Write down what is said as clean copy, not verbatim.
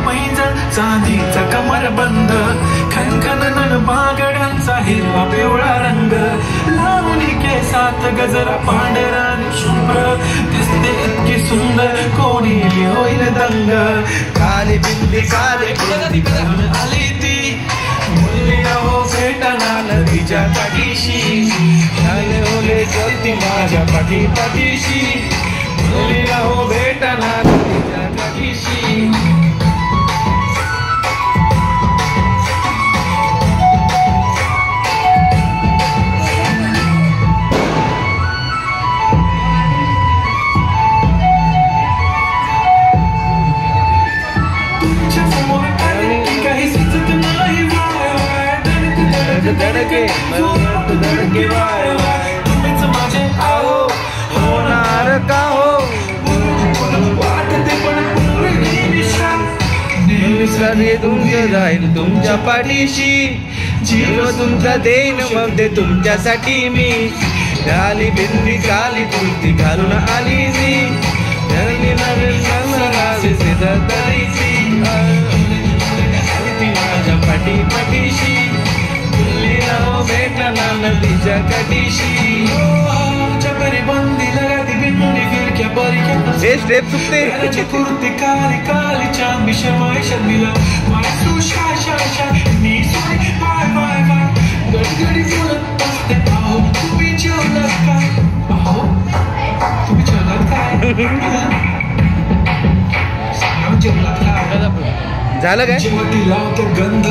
पैंजण चांदीचा कमरबंद खनखन बागड्यांचा हिरवा पिवळा रंग लावणी केसात गजरा पांढरा आणि शुभ्र दिसते इतकी सुंदर कोणी होईल दंग काली बिंदी काली आली ती मुलीला हो भेटणार नदीच्या काठीशी झाले ओले जलती माझ्या पाठी पाठीशी मुलीला हो भेटणार नदीच्या काठीशी धडके वाय वाय तुम्हीच माझे आहो होणार का हो वाटते पण निसर्ग तुमचं जाईल तुमच्या पाठीशी जीव तुमचा देईन मग ते तुमच्यासाठी मी काली बिंदी काली कुर्ती घालून आली मी माझ्या पाठी पाठीशी भेटला नदीच्या काठीशी चकरी बंदी लगाती बिन्नुनी फिरक्या बरिक्या हे स्टेप चुकते कुर्ती काली काली चांदी शर्माय शर्मिला माय सुशा शा शा नी सोनी बाय बाय बाय गडगडी बोलत असते आहो तुम्ही जेवलात काय आहो तुम्ही जेवलात काय सांगा जेवलात काय झालं काय जेव्हा ती लावते गंध